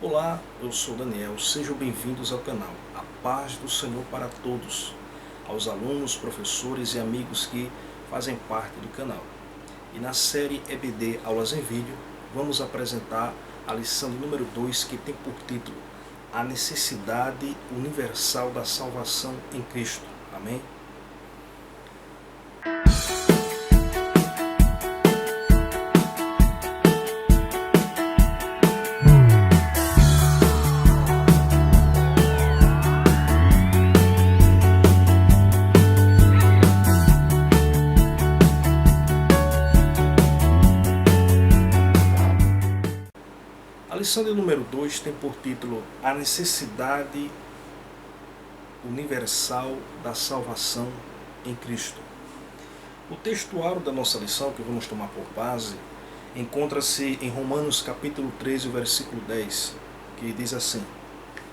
Olá, eu sou Daniel, sejam bem-vindos ao canal. A paz do Senhor para todos, aos alunos, professores e amigos que fazem parte do canal. E na série EBD Aulas em Vídeo, vamos apresentar a lição de número 2, que tem por título A Necessidade Universal da Salvação em Cristo. Amém? A lição de número 2 tem por título A Necessidade Universal da Salvação em Cristo. O textuário da nossa lição, que vamos tomar por base, encontra-se em Romanos capítulo 13, versículo 10, que diz assim: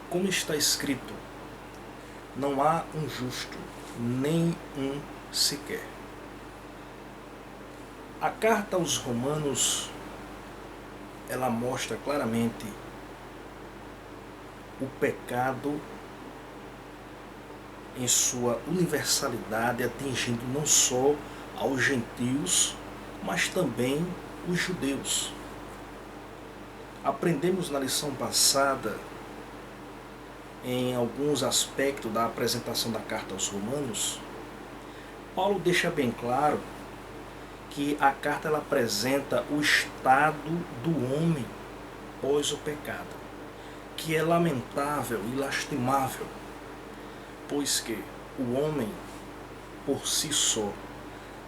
Como está escrito, não há um justo, nem um sequer. A carta aos Romanos, ela mostra claramente o pecado em sua universalidade, atingindo não só aos gentios, mas também os judeus. Aprendemos na lição passada, em alguns aspectos da apresentação da carta aos Romanos, Paulo deixa bem claro que a carta ela apresenta o estado do homem pós o pecado, que é lamentável e lastimável, pois que o homem por si só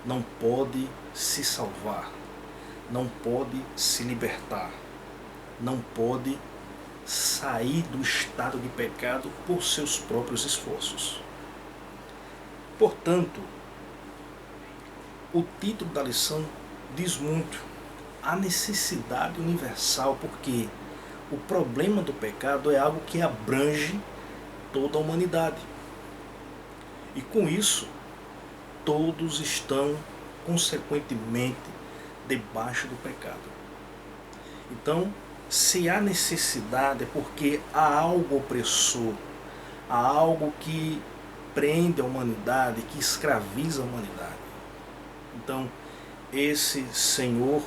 não pode se salvar, não pode se libertar, não pode sair do estado de pecado por seus próprios esforços. Portanto, o título da lição diz muito, a necessidade universal, porque o problema do pecado é algo que abrange toda a humanidade. E com isso, todos estão, consequentemente, debaixo do pecado. Então, se há necessidade é porque há algo opressor, há algo que prende a humanidade, que escraviza a humanidade. Então, esse Senhor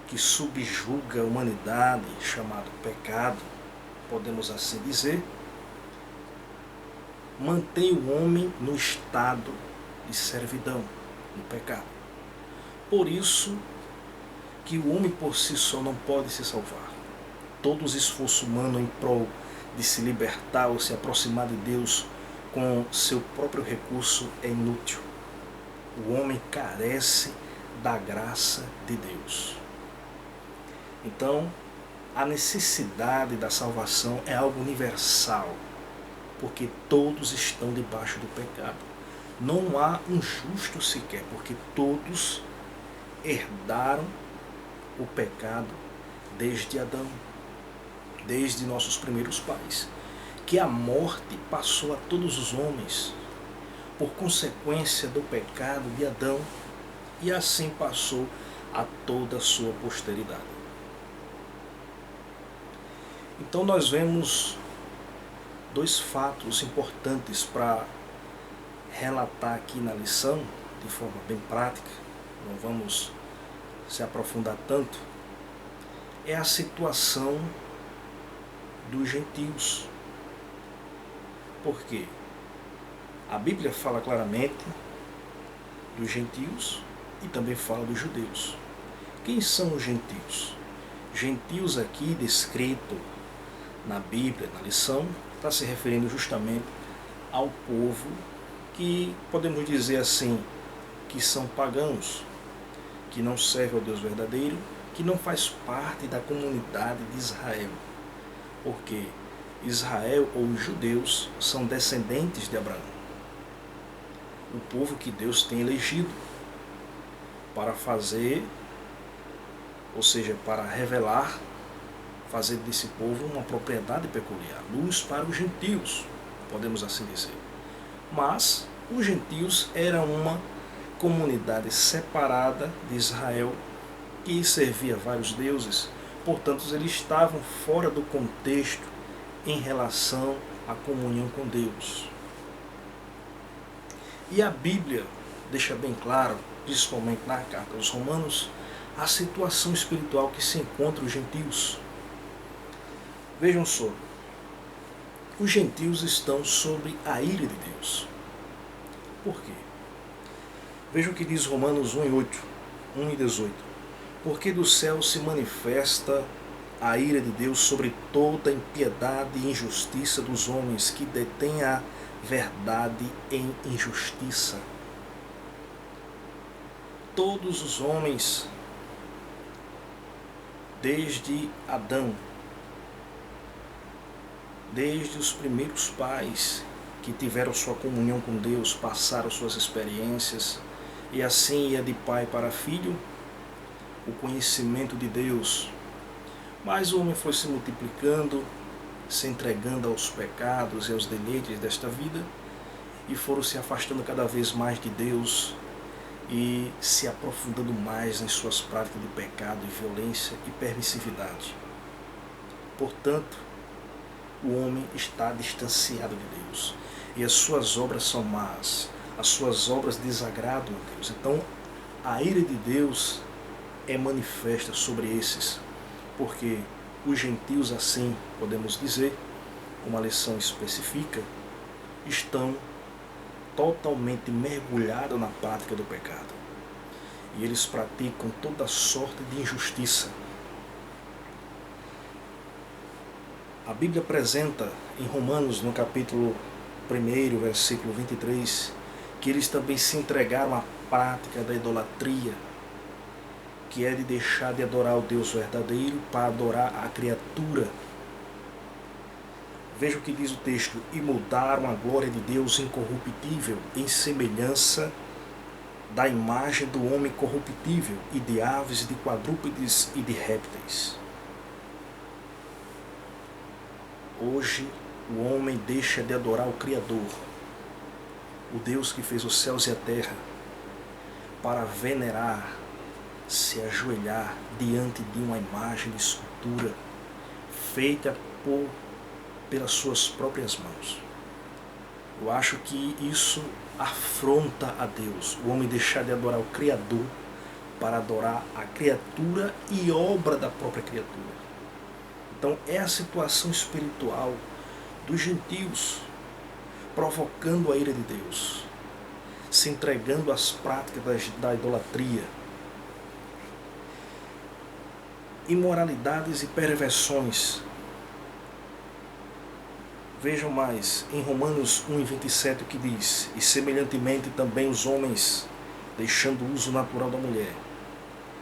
que subjuga a humanidade, chamado pecado, podemos assim dizer, mantém o homem no estado de servidão, no pecado. Por isso que o homem por si só não pode se salvar. Todo o esforço humano em prol de se libertar ou se aproximar de Deus com seu próprio recurso é inútil. O homem carece da graça de Deus. Então, a necessidade da salvação é algo universal, porque todos estão debaixo do pecado. Não há um justo sequer, porque todos herdaram o pecado desde Adão, desde nossos primeiros pais, que a morte passou a todos os homens, por consequência do pecado de Adão, e assim passou a toda a sua posteridade. Então nós vemos dois fatos importantes para relatar aqui na lição, de forma bem prática, não vamos se aprofundar tanto, é a situação dos gentios. Por quê? A Bíblia fala claramente dos gentios e também fala dos judeus. Quem são os gentios? Gentios aqui descrito na Bíblia, na lição, está se referindo justamente ao povo que, podemos dizer assim, que são pagãos, que não servem ao Deus verdadeiro, que não faz parte da comunidade de Israel. Porque Israel ou os judeus são descendentes de Abraão, o povo que Deus tem elegido para fazer, ou seja, para revelar, fazer desse povo uma propriedade peculiar, luz para os gentios, podemos assim dizer. Mas os gentios eram uma comunidade separada de Israel, que servia vários deuses, portanto, eles estavam fora do contexto em relação à comunhão com Deus. E a Bíblia deixa bem claro, principalmente na carta aos Romanos, a situação espiritual que se encontra os gentios. Vejam só, os gentios estão sob a ira de Deus. Por quê? Vejam o que diz Romanos 1 e 18. Porque do céu se manifesta a ira de Deus sobre toda a impiedade e injustiça dos homens que detêm a verdade em injustiça. Todos os homens, desde Adão, desde os primeiros pais que tiveram sua comunhão com Deus, passaram suas experiências, e assim ia de pai para filho o conhecimento de Deus. Mas o homem foi se multiplicando, se entregando aos pecados e aos deleites desta vida, e foram se afastando cada vez mais de Deus e se aprofundando mais em suas práticas de pecado e violência e permissividade. Portanto, o homem está distanciado de Deus e as suas obras são más, as suas obras desagradam a Deus. Então, a ira de Deus é manifesta sobre esses, porque os gentios, assim podemos dizer, como a lição especifica, estão totalmente mergulhados na prática do pecado. E eles praticam toda sorte de injustiça. A Bíblia apresenta em Romanos, no capítulo 1, versículo 23, que eles também se entregaram à prática da idolatria, que é de deixar de adorar o Deus verdadeiro para adorar a criatura. Veja o que diz o texto: e mudaram a glória de Deus incorruptível em semelhança da imagem do homem corruptível, e de aves, de quadrúpedes e de répteis. Hoje o homem deixa de adorar o Criador, o Deus que fez os céus e a terra, para venerar, se ajoelhar diante de uma imagem de escultura feita pelas suas próprias mãos. Eu acho que isso afronta a Deus, o homem deixar de adorar o Criador para adorar a criatura e obra da própria criatura. Então é a situação espiritual dos gentios, provocando a ira de Deus, se entregando às práticas da idolatria, imoralidades e perversões. Vejam mais, em Romanos 1:27 o que diz: e semelhantemente também os homens, deixando o uso natural da mulher,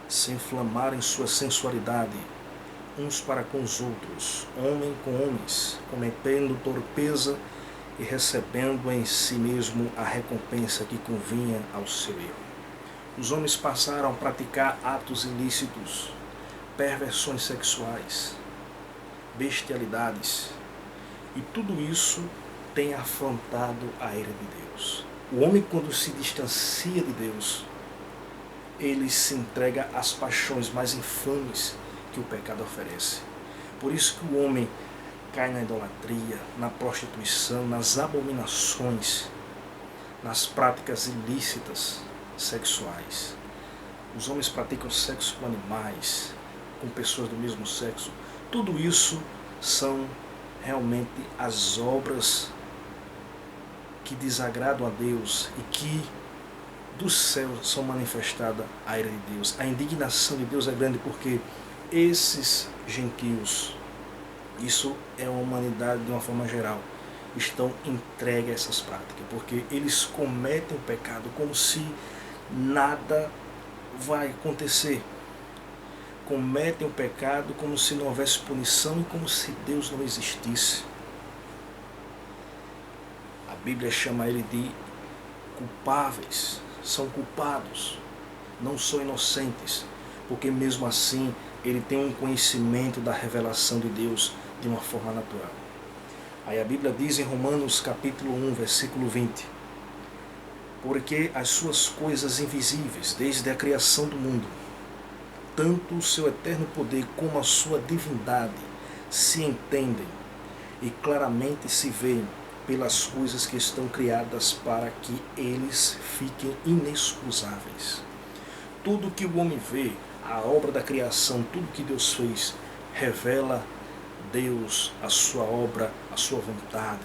se inflamarem sua sensualidade, uns para com os outros, homem com homens, cometendo torpeza e recebendo em si mesmo a recompensa que convinha ao seu erro. Os homens passaram a praticar atos ilícitos, perversões sexuais, bestialidades, e tudo isso tem afrontado a ira de Deus. O homem, quando se distancia de Deus, ele se entrega às paixões mais infames que o pecado oferece. Por isso que o homem cai na idolatria, na prostituição, nas abominações, nas práticas ilícitas sexuais. Os homens praticam sexo com animais, com pessoas do mesmo sexo. Tudo isso são realmente as obras que desagradam a Deus e que do céu são manifestadas a ira de Deus. A indignação de Deus é grande porque esses gentios, isso é a humanidade de uma forma geral, estão entregues a essas práticas, porque eles cometem o pecado como se nada vai acontecer. Cometem o pecado como se não houvesse punição e como se Deus não existisse. A Bíblia chama ele de culpáveis, são culpados, não são inocentes, porque mesmo assim ele tem um conhecimento da revelação de Deus de uma forma natural. Aí a Bíblia diz em Romanos capítulo 1, versículo 20: porque as suas coisas invisíveis, desde a criação do mundo, tanto o seu eterno poder como a sua divindade se entendem e claramente se veem pelas coisas que estão criadas para que eles fiquem inexcusáveis. Tudo que o homem vê, a obra da criação, tudo que Deus fez, revela Deus, a sua obra, a sua vontade.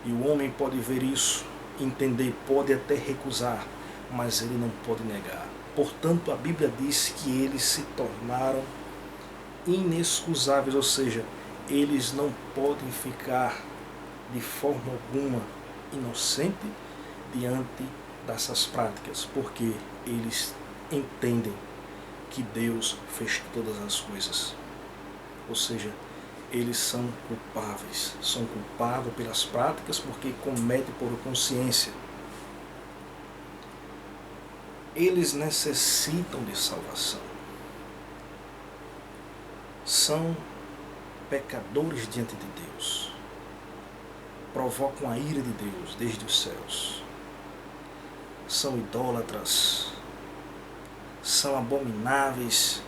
E o homem pode ver isso, entender, pode até recusar, mas ele não pode negar. Portanto, a Bíblia diz que eles se tornaram inexcusáveis, ou seja, eles não podem ficar de forma alguma inocente diante dessas práticas, porque eles entendem que Deus fez todas as coisas. Ou seja, eles são culpados pelas práticas porque cometem por consciência. Eles necessitam de salvação. São pecadores diante de Deus. Provocam a ira de Deus desde os céus. São idólatras. São abomináveis.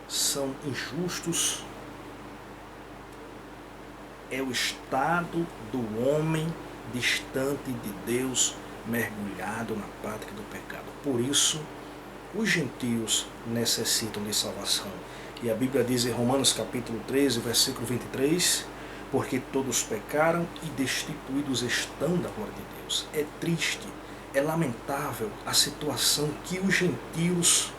São injustos. É o estado do homem distante de Deus, mergulhado na prática do pecado. Por isso, os gentios necessitam de salvação. E a Bíblia diz em Romanos capítulo 13, versículo 23, porque todos pecaram e destituídos estão da glória de Deus. É triste, é lamentável a situação que os gentios,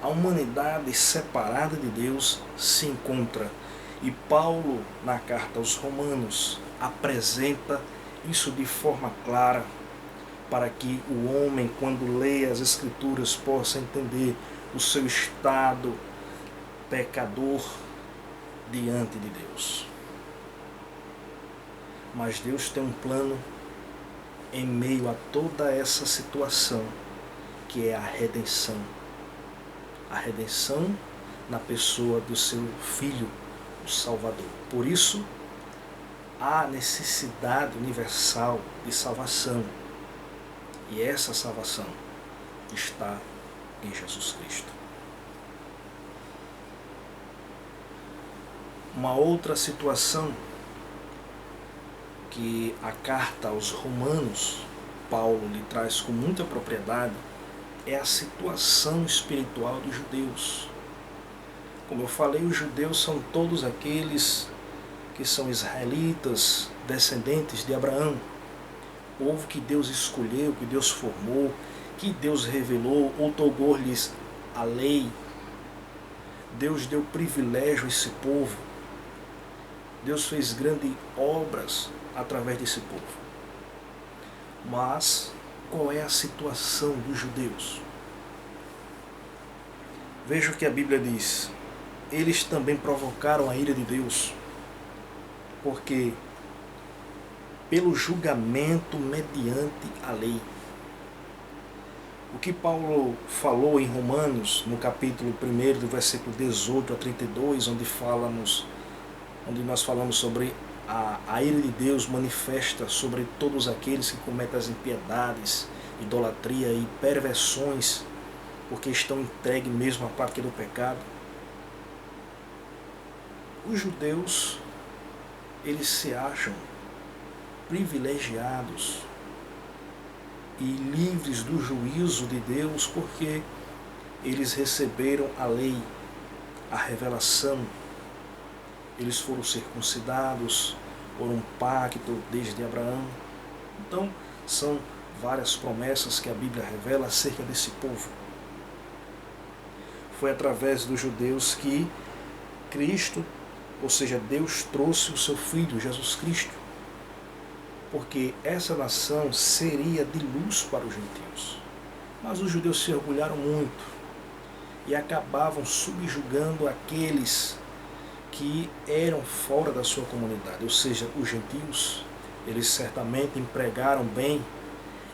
a humanidade separada de Deus, se encontra. E Paulo, na carta aos Romanos, apresenta isso de forma clara, para que o homem, quando lê as Escrituras, possa entender o seu estado pecador diante de Deus. Mas Deus tem um plano em meio a toda essa situação, que é a redenção. A redenção na pessoa do seu Filho, o Salvador. Por isso, há necessidade universal de salvação. E essa salvação está em Jesus Cristo. Uma outra situação que a carta aos Romanos, Paulo lhe traz com muita propriedade, é a situação espiritual dos judeus. Como eu falei, os judeus são todos aqueles que são israelitas, descendentes de Abraão. Povo que Deus escolheu, que Deus formou, que Deus revelou, outorgou-lhes a lei. Deus deu privilégio a esse povo. Deus fez grandes obras através desse povo. Mas qual é a situação dos judeus? Veja o que a Bíblia diz. Eles também provocaram a ira de Deus, porque pelo julgamento mediante a lei. O que Paulo falou em Romanos, no capítulo 1, do versículo 18 a 32, onde nós falamos sobre a ira de Deus manifesta sobre todos aqueles que cometem as impiedades, idolatria e perversões, porque estão entregues mesmo à prática do pecado. Os judeus, eles se acham privilegiados e livres do juízo de Deus, porque eles receberam a lei, a revelação. Eles foram circuncidados por um pacto desde Abraão. Então, são várias promessas que a Bíblia revela acerca desse povo. Foi através dos judeus que Cristo, ou seja, Deus trouxe o seu Filho, Jesus Cristo, porque essa nação seria de luz para os gentios. Mas os judeus se orgulharam muito e acabavam subjugando aqueles que eram fora da sua comunidade, ou seja, os gentios. Eles certamente empregaram bem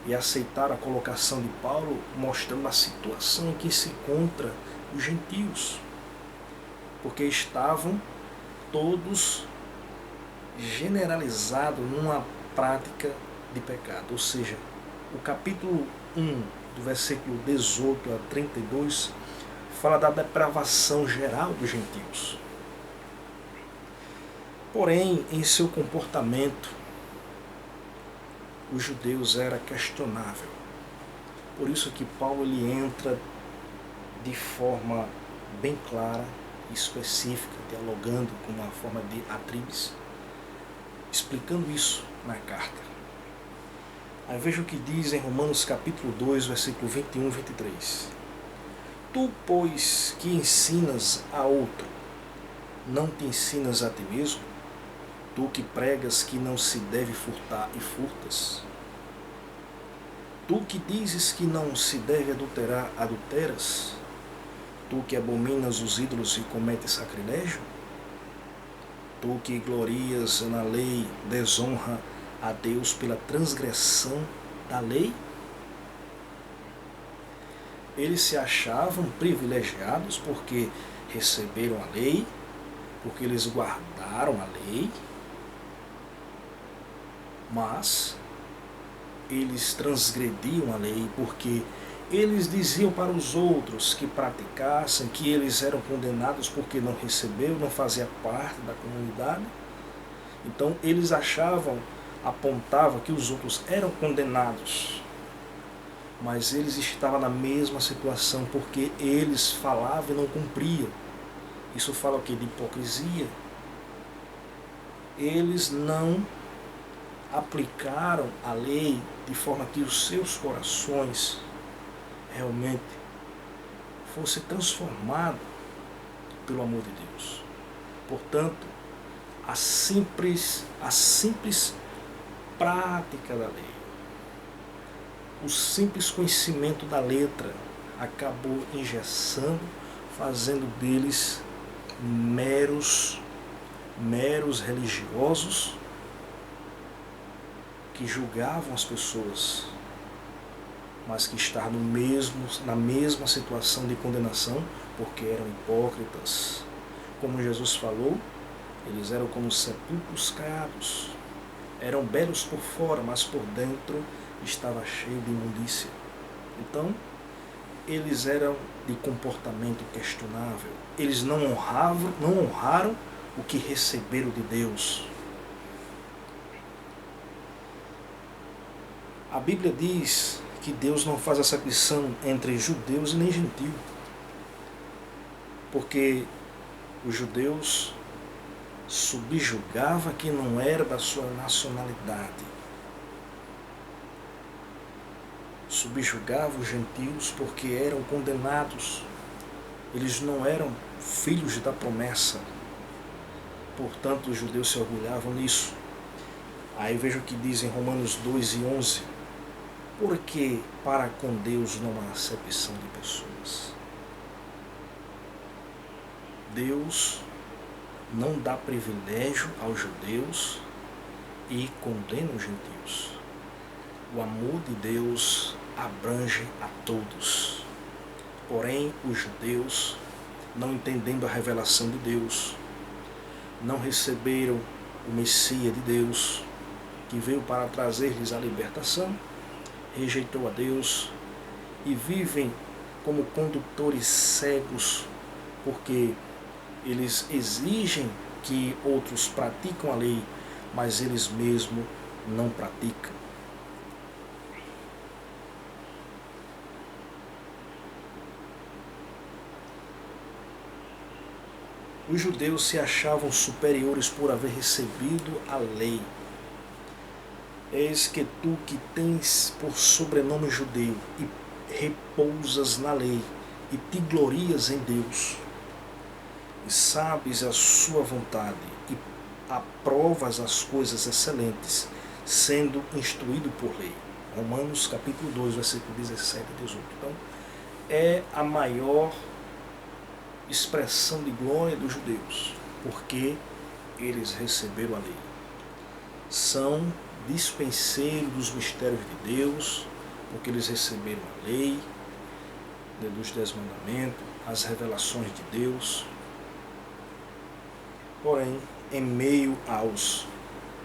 e aceitaram a colocação de Paulo, mostrando a situação em que se encontra os gentios, porque estavam todos generalizados numa prática de pecado. Ou seja, o capítulo 1 do versículo 18 a 32, fala da depravação geral dos gentios. Porém, em seu comportamento, os judeus era questionável. Por isso que Paulo ele entra de forma bem clara e específica, dialogando com uma forma de atribes, explicando isso na carta. Aí veja o que diz em Romanos capítulo 2, versículo 21 e 23. Tu, pois, que ensinas a outro, não te ensinas a ti mesmo? Tu que pregas que não se deve furtar e furtas? Tu que dizes que não se deve adulterar, adulteras? Tu que abominas os ídolos e cometes sacrilégio? Tu que glorias na lei, desonra a Deus pela transgressão da lei? Eles se achavam privilegiados porque receberam a lei, porque eles guardaram a lei, mas eles transgrediam a lei porque eles diziam para os outros que praticassem, que eles eram condenados porque não receberam, não fazia parte da comunidade. Então eles apontavam que os outros eram condenados, mas eles estavam na mesma situação porque eles falavam e não cumpriam. Isso fala o quê? De hipocrisia. Eles não aplicaram a lei de forma que os seus corações realmente fossem transformados pelo amor de Deus. Portanto, a simples prática da lei, o simples conhecimento da letra acabou engessando, fazendo deles meros religiosos que julgavam as pessoas, mas que estavam na mesma situação de condenação, porque eram hipócritas. Como Jesus falou, eles eram como sepulcros caiados. Eram belos por fora, mas por dentro estava cheio de imundícia. Então, eles eram de comportamento questionável. Eles não honraram o que receberam de Deus. A Bíblia diz que Deus não faz acepção entre judeus e nem gentio, porque os judeus subjugavam quem não era da sua nacionalidade, subjugavam os gentios porque eram condenados, eles não eram filhos da promessa, portanto os judeus se orgulhavam nisso. Aí veja o que diz em Romanos 2 e 11. Porque para com Deus não há acepção de pessoas. Deus não dá privilégio aos judeus e condena os gentios. O amor de Deus abrange a todos. Porém, os judeus, não entendendo a revelação de Deus, não receberam o Messias de Deus, que veio para trazer-lhes a libertação, rejeitou a Deus e vivem como condutores cegos, porque eles exigem que outros praticam a lei, mas eles mesmos não praticam. Os judeus se achavam superiores por haver recebido a lei. Eis que tu que tens por sobrenome judeu e repousas na lei e te glorias em Deus e sabes a sua vontade e aprovas as coisas excelentes, sendo instruído por lei. Romanos capítulo 2, versículo 17 e 18. Então, é a maior expressão de glória dos judeus, porque eles receberam a lei. São dispenseiros dos mistérios de Deus, porque eles receberam a lei, dos 10 mandamentos, as revelações de Deus. Porém, em meio aos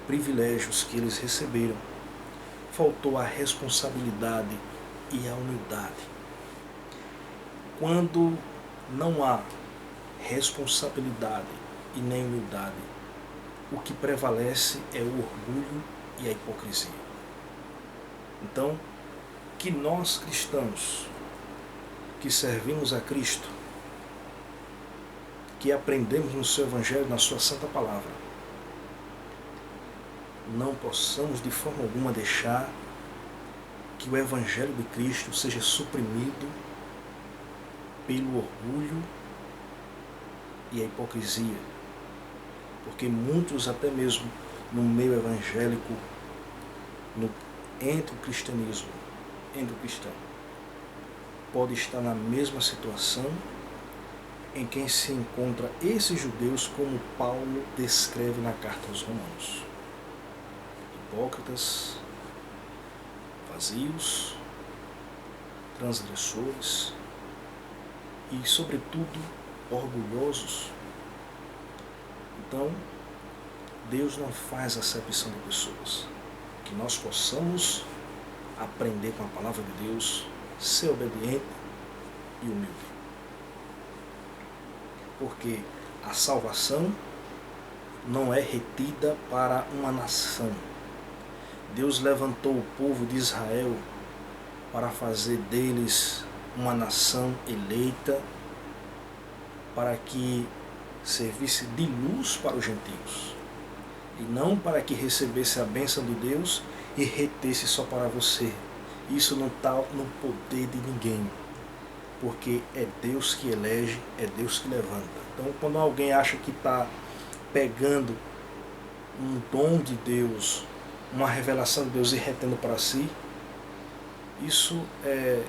privilégios que eles receberam, faltou a responsabilidade e a humildade. Quando não há responsabilidade e nem humildade, o que prevalece é o orgulho e a hipocrisia. Então, que nós cristãos, que servimos a Cristo, que aprendemos no seu Evangelho, na sua Santa Palavra, não possamos de forma alguma deixar que o Evangelho de Cristo seja suprimido pelo orgulho e a hipocrisia. Porque muitos, até mesmo no meio evangélico, entre o cristianismo, entre o cristão, pode estar na mesma situação em que se encontra esses judeus, como Paulo descreve na carta aos Romanos. Hipócritas, vazios, transgressores e, sobretudo, orgulhosos. Então, Deus não faz acepção de pessoas. Que nós possamos aprender com a palavra de Deus, ser obediente e humilde. Porque a salvação não é retida para uma nação. Deus levantou o povo de Israel para fazer deles uma nação eleita, para que servisse de luz para os gentios, e não para que recebesse a bênção de Deus e retesse só para você. Isso não está no poder de ninguém, porque é Deus que elege, é Deus que levanta. Então, quando alguém acha que está pegando um dom de Deus, uma revelação de Deus e retendo para si, isso é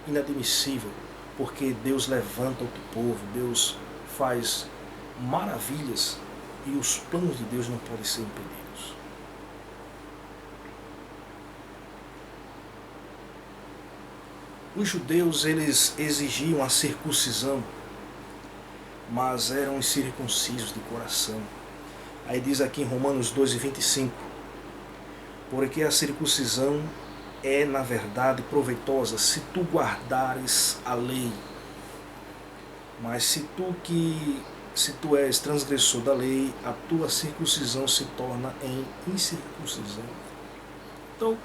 inadmissível, porque Deus levanta outro povo, Deus faz maravilhas e os planos de Deus não podem ser impedidos. Os judeus, eles exigiam a circuncisão, mas eram incircuncisos de coração. Aí diz aqui em Romanos 2:25, porque a circuncisão é, na verdade, proveitosa se tu guardares a lei. Mas se tu és transgressor da lei, a tua circuncisão se torna em incircuncisão. Então,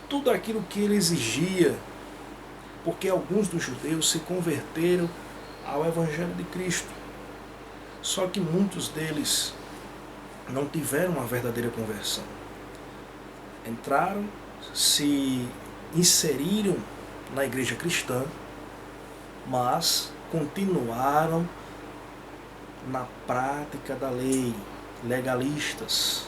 tudo aquilo que ele exigia, porque alguns dos judeus se converteram ao Evangelho de Cristo. Só que muitos deles não tiveram uma verdadeira conversão. Entraram, se inseriram na igreja cristã, mas continuaram na prática da lei, legalistas,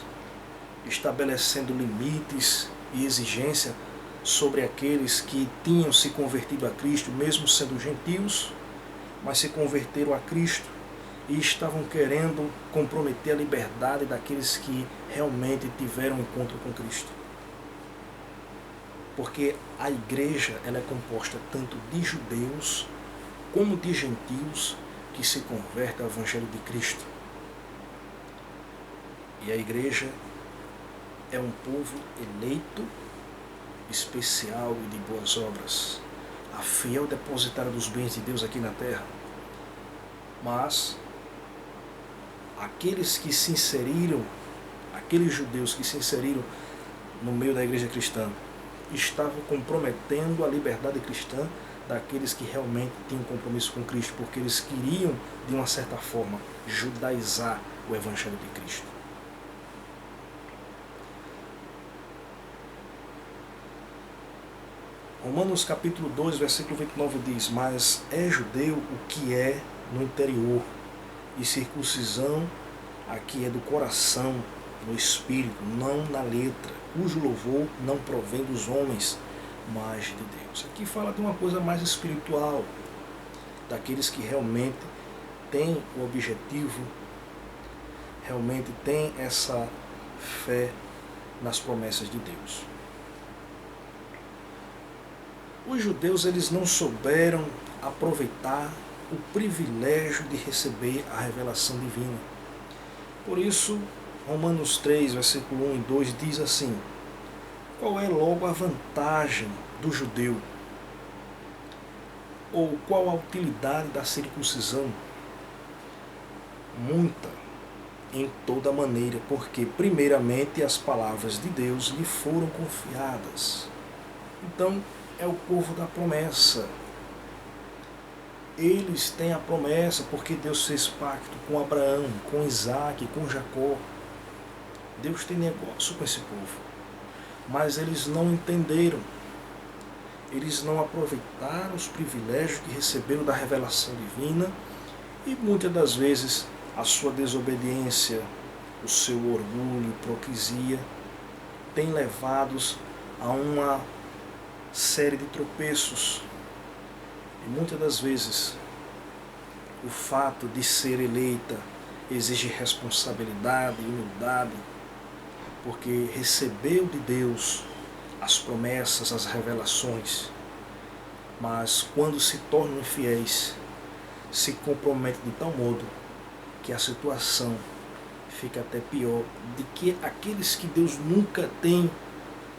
estabelecendo limites e exigência sobre aqueles que tinham se convertido a Cristo, mesmo sendo gentios, mas se converteram a Cristo e estavam querendo comprometer a liberdade daqueles que realmente tiveram encontro com Cristo. Porque a igreja, ela é composta tanto de judeus como de gentios que se convertem ao Evangelho de Cristo. E a igreja é um povo eleito, especial e de boas obras, a fiel depositária dos bens de Deus aqui na terra. Mas aqueles que se inseriram, aqueles judeus que se inseriram no meio da igreja cristã, estavam comprometendo a liberdade cristã daqueles que realmente tinham compromisso com Cristo, porque eles queriam, de uma certa forma, judaizar o Evangelho de Cristo. Romanos capítulo 2, versículo 29 diz: mas é judeu o que é no interior, e circuncisão a que é do coração, no espírito, não na letra, cujo louvor não provém dos homens, mas de Deus. Aqui fala de uma coisa mais espiritual, daqueles que realmente têm o objetivo, realmente têm essa fé nas promessas de Deus. Os judeus, eles não souberam aproveitar o privilégio de receber a revelação divina. Por isso, Romanos 3, versículo 1 e 2 diz assim: qual é logo a vantagem do judeu Ou qual a utilidade da circuncisão? Muita, em toda maneira, porque primeiramente as palavras de Deus lhe foram confiadas. Então, é o povo da promessa. Eles têm a promessa porque Deus fez pacto com Abraão, com Isaac, com Jacó. Deus tem negócio com esse povo. Mas eles não entenderam. Eles não aproveitaram os privilégios que receberam da revelação divina e muitas das vezes a sua desobediência, o seu orgulho, hipocrisia, tem levados a uma série de tropeços. E muitas das vezes o fato de ser eleita exige responsabilidade e humildade, porque recebeu de Deus as promessas, as revelações, mas quando se tornam infiéis, se comprometem de tal modo que a situação fica até pior de que aqueles que Deus nunca tem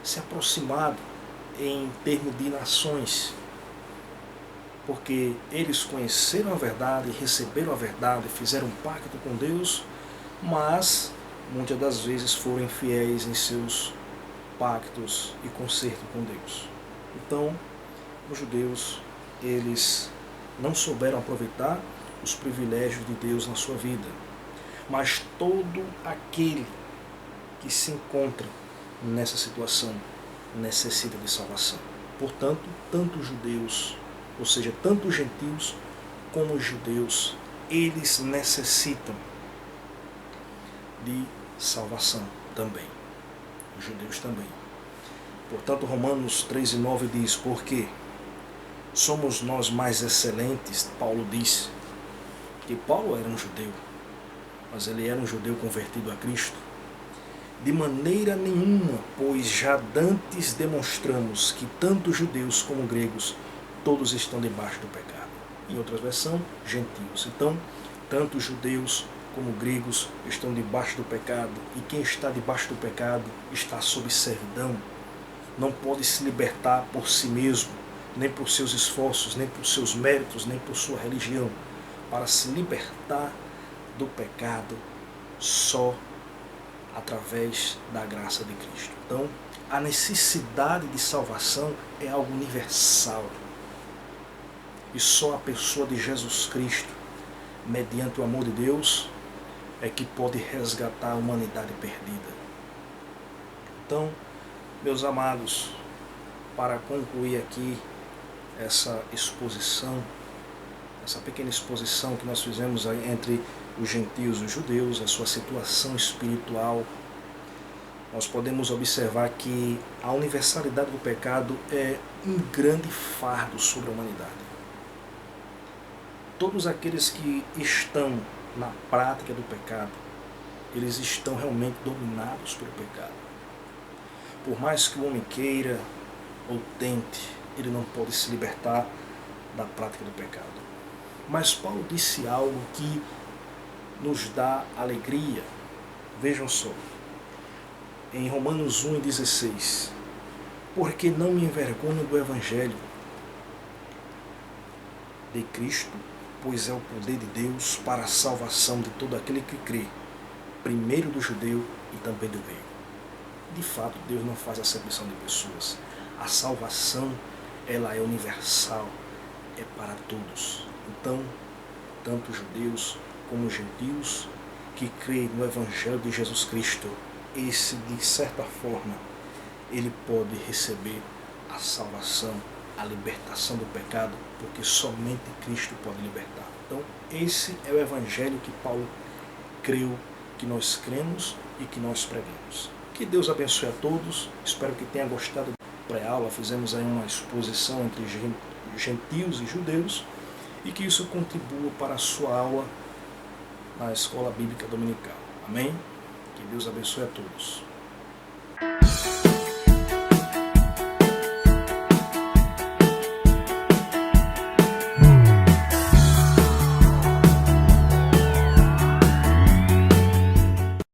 se aproximado em termos de nações, porque eles conheceram a verdade, receberam a verdade, fizeram um pacto com Deus, mas muitas das vezes foram infiéis em seus pactos e concerto com Deus. Então, os judeus, eles não souberam aproveitar os privilégios de Deus na sua vida. Mas todo aquele que se encontra nessa situação necessita de salvação. Portanto, tanto os judeus, ou seja, tanto os gentios como os judeus, eles necessitam de salvação também. Os judeus também. Portanto, Romanos 3:9 diz: porque somos nós mais excelentes, Paulo diz, que Paulo era um judeu, mas ele era um judeu convertido a Cristo. De maneira nenhuma, pois já dantes demonstramos que tanto judeus como gregos, todos estão debaixo do pecado. Em outra versão, gentios. Então, tanto judeus como gregos estão debaixo do pecado, e quem está debaixo do pecado está sob servidão, não pode se libertar por si mesmo, nem por seus esforços, nem por seus méritos, nem por sua religião. Para se libertar do pecado só através da graça de Cristo. Então, a necessidade de salvação é algo universal. E só a pessoa de Jesus Cristo, mediante o amor de Deus, é que pode resgatar a humanidade perdida. Então, meus amados, para concluir aqui essa exposição, essa pequena exposição que nós fizemos entre os gentios e os judeus, a sua situação espiritual, nós podemos observar que a universalidade do pecado é um grande fardo sobre a humanidade. Todos aqueles que estão na prática do pecado, eles estão realmente dominados pelo pecado. Por mais que o homem queira ou tente, ele não pode se libertar da prática do pecado. Mas Paulo disse algo que nos dá alegria. Vejam só, em Romanos 1:16, porque não me envergonho do Evangelho de Cristo, pois é o poder de Deus para a salvação de todo aquele que crê, primeiro do judeu e também do grego. De fato, Deus não faz acepção de pessoas. A salvação, ela é universal, é para todos. Então, tanto judeus como gentios que creem no Evangelho de Jesus Cristo, esse, de certa forma, ele pode receber a salvação, a libertação do pecado, porque somente Cristo pode libertar. Então, esse é o Evangelho que Paulo creu, que nós cremos e que nós pregamos. Que Deus abençoe a todos. Espero que tenha gostado da pré-aula. Fizemos aí uma exposição entre gentios e judeus, e que isso contribua para a sua aula na Escola Bíblica Dominical. Amém? Que Deus abençoe a todos.